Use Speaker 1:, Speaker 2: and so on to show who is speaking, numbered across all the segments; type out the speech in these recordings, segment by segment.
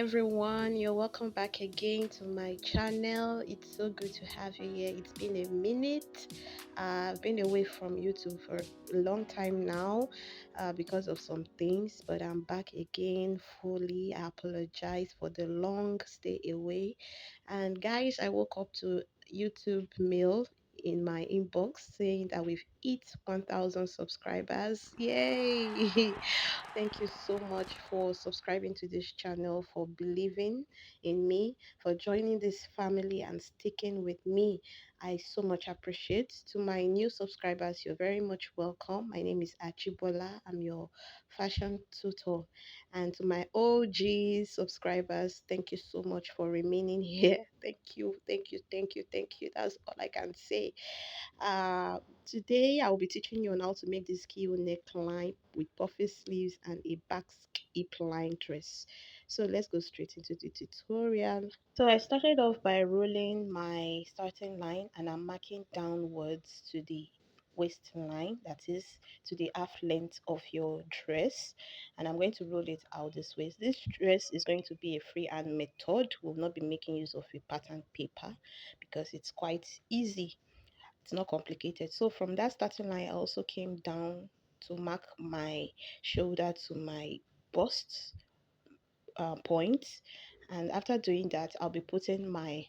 Speaker 1: everyone, you're welcome back again to my channel. It's so good to have you here. It's been a minute. I've been away from YouTube for a long time now because of some things, but I'm back again fully. I apologize for the long stay away. And guys, I woke up to YouTube mail in my inbox saying that we've hit 1,000 subscribers. Yay! Thank you so much for subscribing to this channel, for believing in me, for joining this family and sticking with me. I so much appreciate. To my new subscribers, you're very much welcome. My name is Achibola. I'm your fashion tutor. And to my OG subscribers, thank you so much for remaining here. Thank you, thank you, thank you, thank you. That's all I can say. Uh, Today I will be teaching you on how to make this keyhole neckline with puffy sleeves and a basque hip line dress. So let's go straight into the tutorial. So I started off by rolling my starting line and I'm marking downwards to the waistline, that is to the half length of your dress, and I'm going to roll it out this way. This dress is going to be a freehand method. We'll not be making use of a pattern paper because it's quite easy, it's not complicated. So from that starting line, I also came down to mark my shoulder to my bust point. And after doing that, I'll be putting my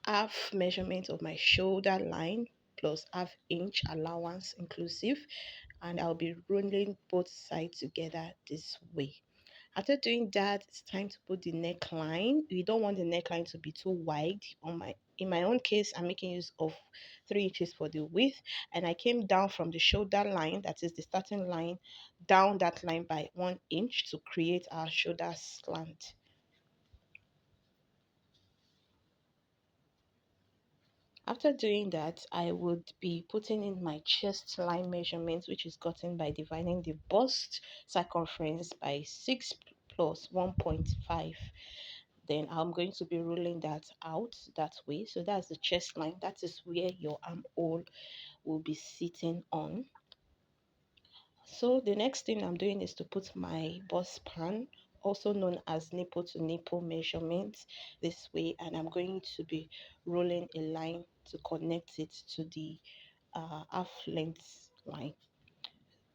Speaker 1: half measurement of my shoulder line plus half inch allowance inclusive, and I'll be rolling both sides together this way. After doing that, it's time to put the neckline. You don't want the neckline to be too wide. In my own case, I'm making use of 3 inches for the width, and I came down from the shoulder line, that is the starting line, down that line by 1 inch to create our shoulder slant. After doing that, I would be putting in my chest line measurement, which is gotten by dividing the bust circumference by 6 plus 1.5. Then I'm going to be rolling that out that way. So that's the chest line. That is where your armhole will be sitting on. So the next thing I'm doing is to put my bust span, also known as nipple to nipple measurement, this way, and I'm going to be rolling a line to connect it to the half length line.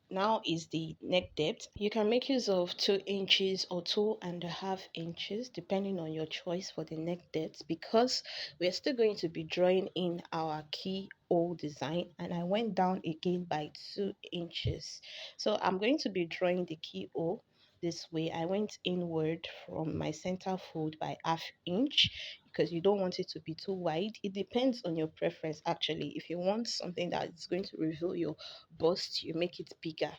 Speaker 1: Now is the neck depth. You can make use of 2 inches or 2.5 inches depending on your choice for the neck depth, because we're still going to be drawing in our keyhole design, and I went down again by 2 inches. So I'm going to be drawing the keyhole this way. I went inward from my center fold by half inch because you don't want it to be too wide. It depends on your preference actually. If you want something that is going to reveal your bust, you make it bigger.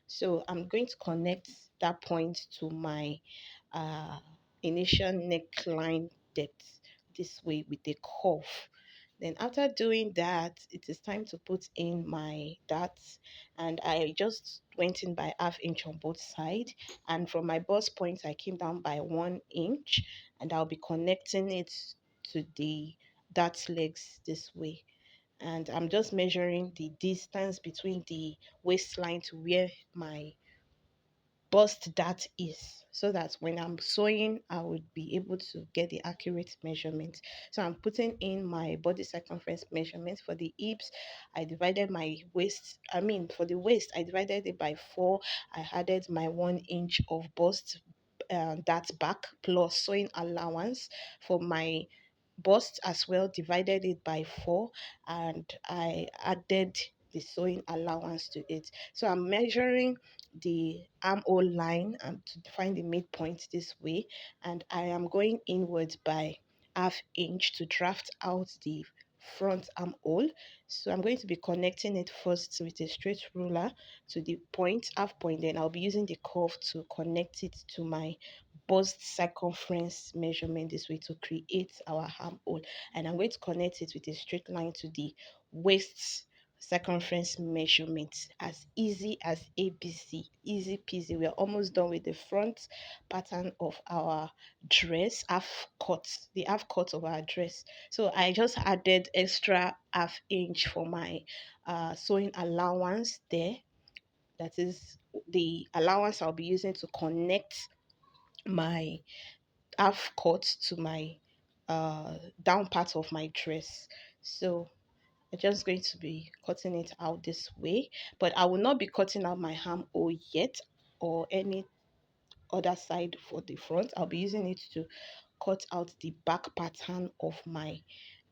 Speaker 1: So I'm going to connect that point to my uh, initial neckline depth this way with a curve. Then after doing that, it is time to put in my darts, and I just went in by half inch on both sides, and from my bust point I came down by 1 inch, and I'll be connecting it to the dart legs this way. And I'm just measuring the distance between the waistline to where my bust that is, so that when I'm sewing I would be able to get the accurate measurement. So I'm putting in my body circumference measurement. For the hips, I divided my waist, for the waist I divided it by 4. I added my 1 inch of bust that back plus sewing allowance. For my bust as well, divided it by 4, and I added the sewing allowance to it. So I'm measuring the armhole line and to find the midpoint this way, and I am going inwards by half inch to draft out the front armhole. So I'm going to be connecting it first with a straight ruler to the point, half point, then I'll be using the curve to connect it to my bust circumference measurement this way to create our armhole. And I'm going to connect it with a straight line to the waist circumference measurement. As easy as ABC, easy peasy. We're almost done with the front pattern of our dress, the half cut of our dress. So I just added extra half inch for my sewing allowance there. That is the allowance I'll be using to connect my half cut to my down part of my dress. So I'm just going to be cutting it out this way, but I will not be cutting out my armhole yet or any other side for the front. I'll be using it to cut out the back pattern of my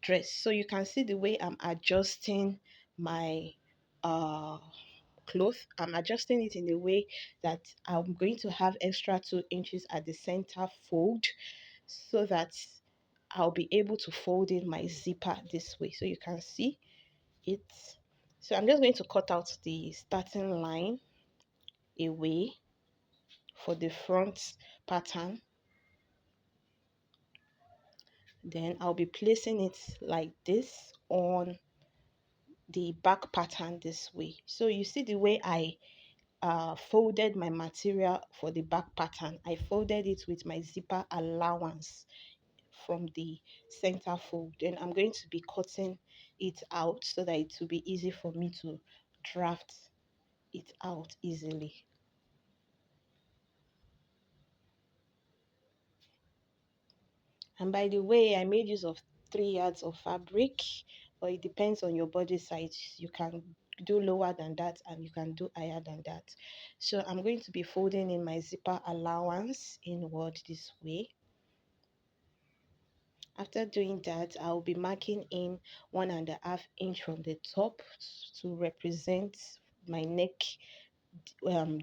Speaker 1: dress. So you can see the way I'm adjusting my uh cloth. I'm adjusting it in a way that I'm going to have extra 2 inches at the center fold so that I'll be able to fold in my zipper this way. So you can see it. So I'm just going to cut out the starting line away for the front pattern. Then I'll be placing it like this on the back pattern this way. So you see the way I folded my material for the back pattern. I folded it with my zipper allowance from the center fold. Then I'm going to be cutting it out so that it will be easy for me to draft it out easily. And by the way, I made use of 3 yards of fabric, or it depends on your body size. You can do lower than that and you can do higher than that. So I'm going to be folding in my zipper allowance inward this way. After doing that, I'll be marking in 1.5 inch from the top to represent my neck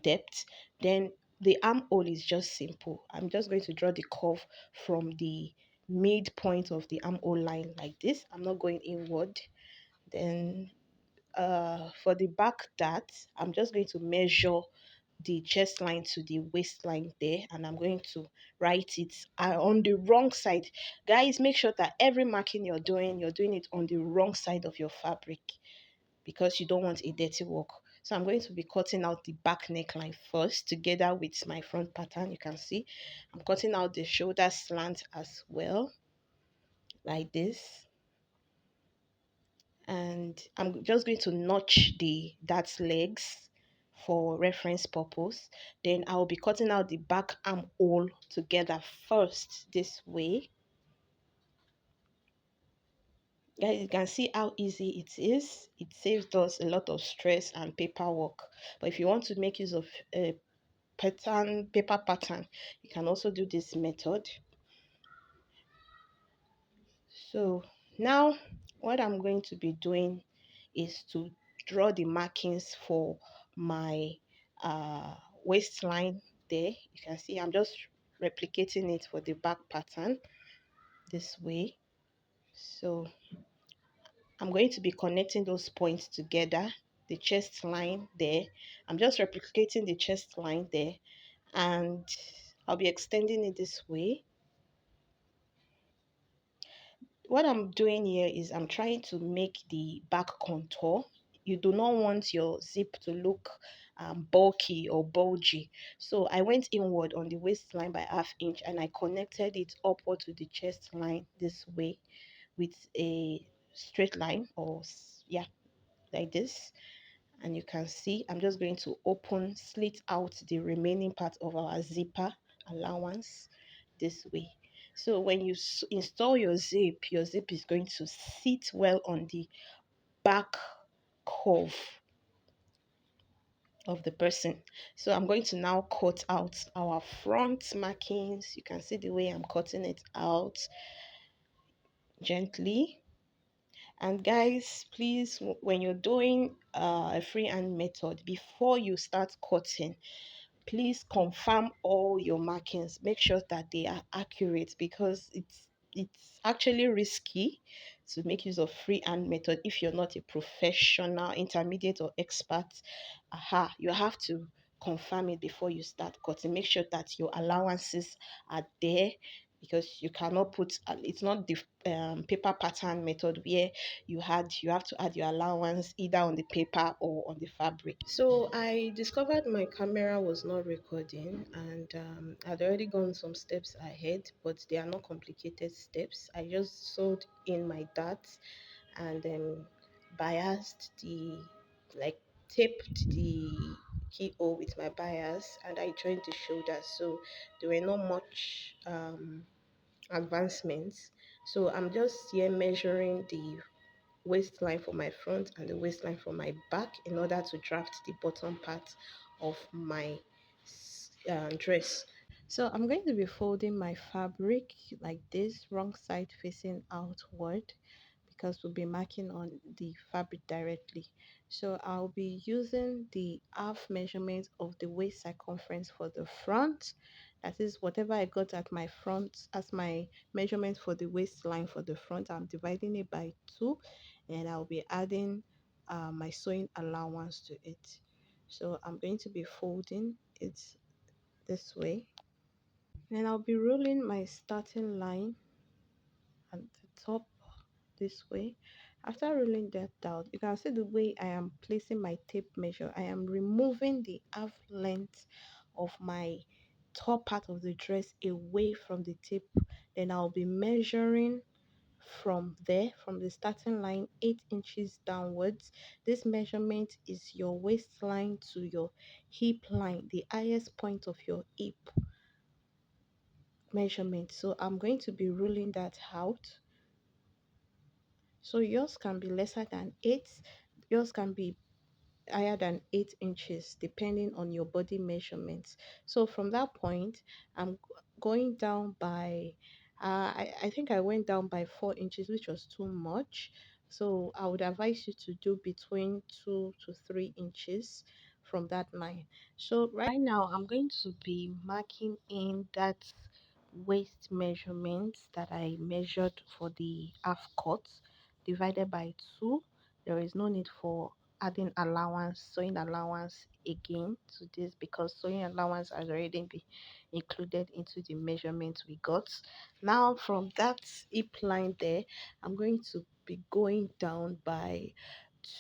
Speaker 1: depth. Then the armhole is just simple. I'm just going to draw the curve from the midpoint of the armhole line like this. I'm not going inward. Then for the back dart, I'm just going to measure the chest line to the waistline there, and I'm going to write it on the wrong side. Guys, make sure that every marking you're doing it on the wrong side of your fabric, because you don't want a dirty work. So I'm going to be cutting out the back neckline first together with my front pattern. You can see I'm cutting out the shoulder slant as well, like this. And I'm just going to notch the dart legs for reference purpose. Then I'll be cutting out the back armhole together first this way. Guys, you can see how easy it is. It saves us a lot of stress and paperwork. But if you want to make use of a paper pattern, you can also do this method. So now what I'm going to be doing is to draw the markings for my uh, waistline there. You can see I'm just replicating it for the back pattern this way. So I'm going to be connecting those points together, the chest line there. I'm just replicating the chest line there, and I'll be extending it this way. What I'm doing here is I'm trying to make the back contour. You do not want your zip to look bulky or bulgy. So I went inward on the waistline by 1/2 inch and I connected it upward to the chest line this way with a straight line, or yeah, like this. And you can see I'm just going to slit out the remaining part of our zipper allowance this way. So when you install your zip is going to sit well on the back curve of the person. So I'm going to now cut out our front markings. You can see the way I'm cutting it out gently. And guys, please, when you're doing a freehand method, before you start cutting, please confirm all your markings. Make sure that they are accurate, because it's actually risky to make use of freehand method if you're not a professional, intermediate, or expert. You have to confirm it before you start cutting. Make sure that your allowances are there, because you cannot put it's not the paper pattern method where you have to add your allowance either on the paper or on the fabric. So I discovered my camera was not recording, and I'd already gone some steps ahead, but they are not complicated steps. I just sewed in my darts and biased the, like, taped the keyhole with my bias, and I joined the shoulders. So there were not much advancements. So I'm just here measuring the waistline for my front and the waistline for my back in order to draft the bottom part of my dress. So I'm going to be folding my fabric like this, wrong side facing outward, because we'll be marking on the fabric directly. So I'll be using the half measurement of the waist circumference for the front. That is whatever I got at my front as my measurement for the waistline for the front. I'm dividing it by 2, and I'll be adding my sewing allowance to it. So I'm going to be folding it this way. Then I'll be rolling my starting line at the top this way. After rolling that out, you can see the way I am placing my tape measure. I am removing the half length of my top part of the dress away from the tape. Then I'll be measuring from there, from the starting line, 8 inches downwards. This measurement is your waistline to your hip line, the highest point of your hip measurement. So I'm going to be ruling that out. So yours can be lesser than 8, yours can be higher than 8 inches depending on your body measurements. So from that point, I'm going down by I think I went down by 4 inches, which was too much. So I would advise you to do between 2 to 3 inches from that line. So right now I'm going to be marking in that waist measurement that I measured for the half cut divided by 2. There is no need for adding allowance, sewing allowance again to this, because sewing allowance has already been included into the measurement we got. Now from that hip line there, I'm going to be going down by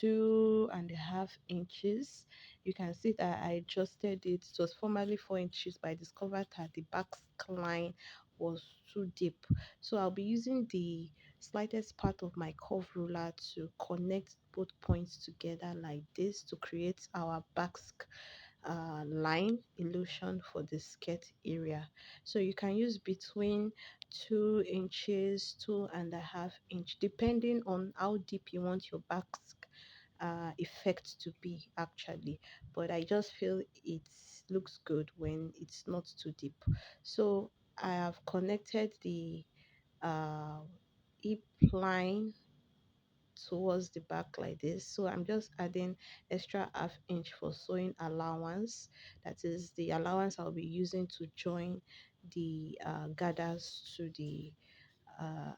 Speaker 1: 2.5 inches. You can see that I adjusted it. It was formerly 4 inches, but I discovered that the back line was too deep. So I'll be using the slightest part of my curve ruler to connect both points together like this to create our basque line illusion for the skirt area. So you can use between 2 inches, 2.5 inch, depending on how deep you want your basque effect to be actually. But I just feel it looks good when it's not too deep. So I have connected the uh, hip line towards the back like this. So I'm just adding extra half inch for sewing allowance. That is the allowance I'll be using to join the gathers to the uh,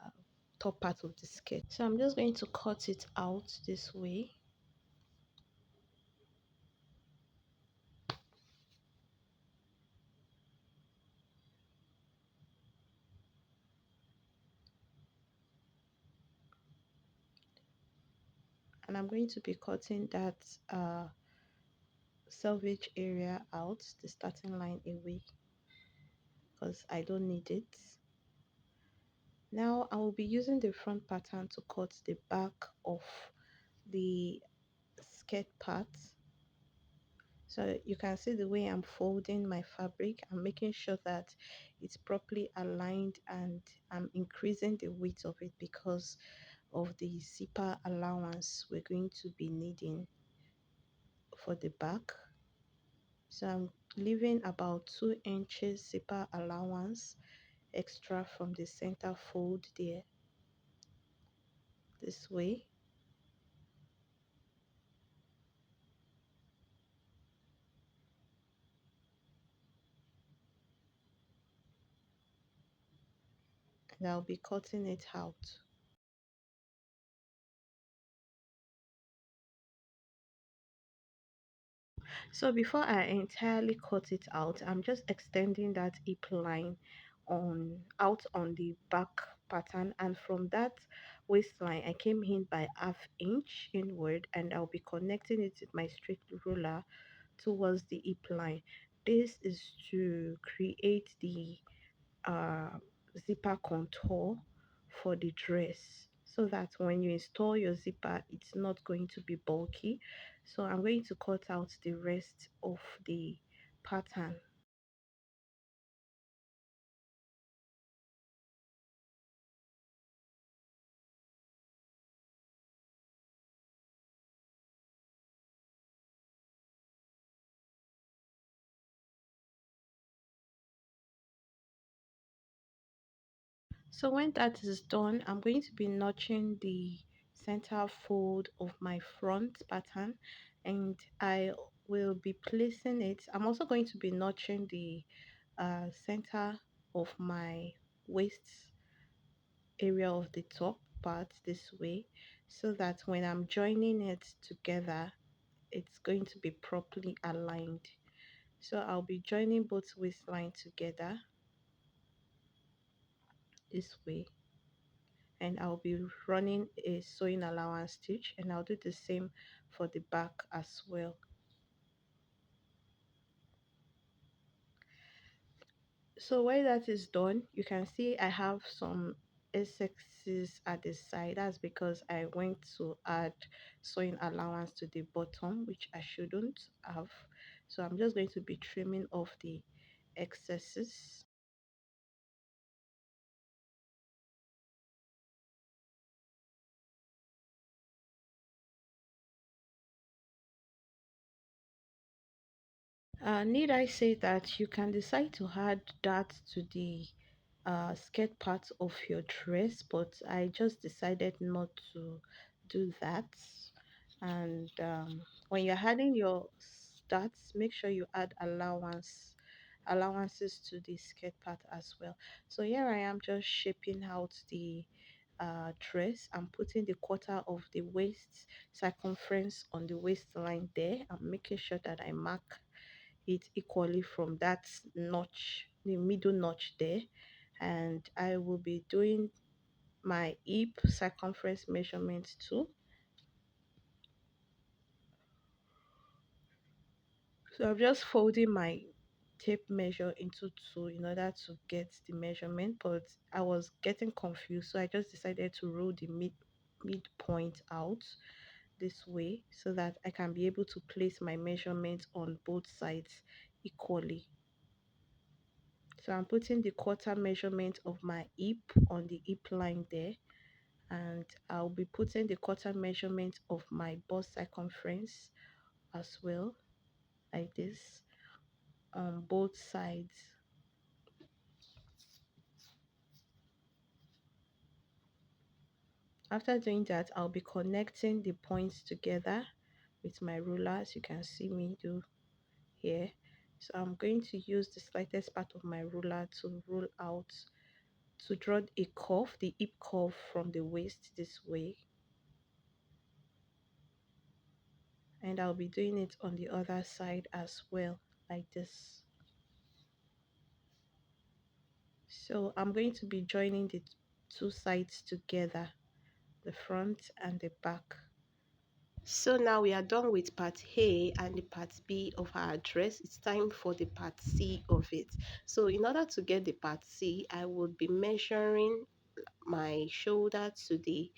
Speaker 1: top part of the skirt. So I'm just going to cut it out this way. And I'm going to be cutting that selvage area out, the starting line away, because I don't need it. Now I will be using the front pattern to cut the back of the skirt part. So you can see the way I'm folding my fabric. I'm making sure that it's properly aligned, and I'm increasing the width of it because of the zipper allowance we're going to be needing for the back. So I'm leaving about 2 inches zipper allowance extra from the center fold there, this way. And I'll be cutting it out. So before I entirely cut it out, I'm just extending that hip line on out on the back pattern, and from that waistline I came in by half inch inward, and I'll be connecting it with my straight ruler towards the hip line. This is to create the uh, zipper contour for the dress, so that when you install your zipper it's not going to be bulky. So I'm going to cut out the rest of the pattern. So when that is done, I'm going to be notching the center fold of my front pattern, and I will be placing it. I'm also going to be notching the center of my waist area of the top part this way, so that when I'm joining it together, it's going to be properly aligned. So I'll be joining both waistline together this way, and I'll be running a sewing allowance stitch, and I'll do the same for the back as well. So when that is done, you can see I have some SXs at the side. That's because I went to add sewing allowance to the bottom, which I shouldn't have. So I'm just going to be trimming off the excesses. Need I say that you can decide to add that to the skirt part of your dress, but I just decided not to do that. And when you're adding your stats, make sure you add allowances to the skirt part as well. So here I am just shaping out the dress. I'm putting the quarter of the waist circumference on the waistline there. I'm making sure that I mark it equally from that notch, the middle notch there. And I will be doing my hip circumference measurement too. So I'm just folding my tape measure into two in order to get the measurement, but I was getting confused, so I just decided to roll the midpoint out this way so that I can be able to place my measurement on both sides equally. So I'm putting the quarter measurement of my hip on the hip line there, and I'll be putting the quarter measurement of my bust circumference as well, like this, on both sides. After doing that, I'll be connecting the points together with my ruler, as you can see me do here. So I'm going to use the slightest part of my ruler to roll out, to draw a curve, the hip curve from the waist this way. And I'll be doing it on the other side as well, like this. So I'm going to be joining the two sides together, the front and the back. So now we are done with part A and the part B of our dress. It's time for the part C of it. So in order to get the part C, I would be measuring my shoulder to the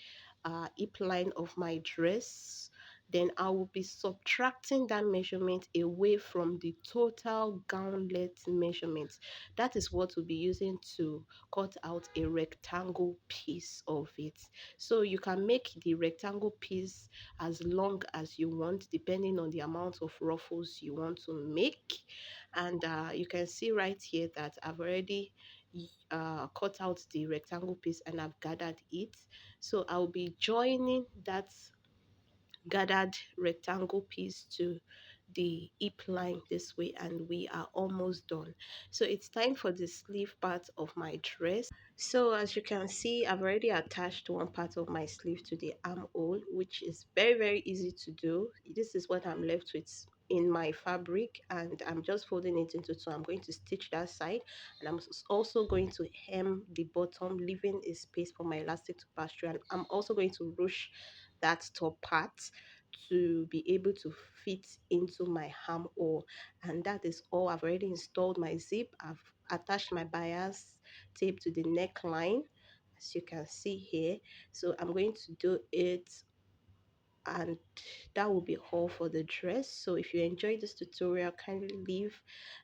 Speaker 1: hip line of my dress. Then I will be subtracting that measurement away from the total gown length measurement. That is what we'll be using to cut out a rectangle piece of it. So you can make the rectangle piece as long as you want, depending on the amount of ruffles you want to make. And you can see right here that I've already cut out the rectangle piece and I've gathered it. So I'll be joining that gathered rectangle piece to the hip line this way, and we are almost done. So it's time for the sleeve part of my dress. So as you can see, I've already attached one part of my sleeve to the armhole, which is very easy to do. This is what I'm left with in my fabric, and I'm just folding it into two. I'm going to stitch that side, and I'm also going to hem the bottom, leaving a space for my elastic to pass through. And I'm also going to ruche that top part to be able to fit into my armhole. And that is all. I've already installed my zip. I've attached my bias tape to the neckline, as you can see here. So I'm going to do it And that will be all for the dress. So if you enjoyed this tutorial, kindly leave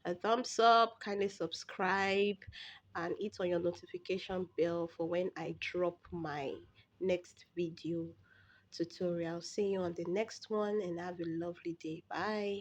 Speaker 1: a thumbs up, kindly subscribe, and hit on your notification bell for when I drop my next video tutorial. See you on the next one, and have a lovely day. Bye.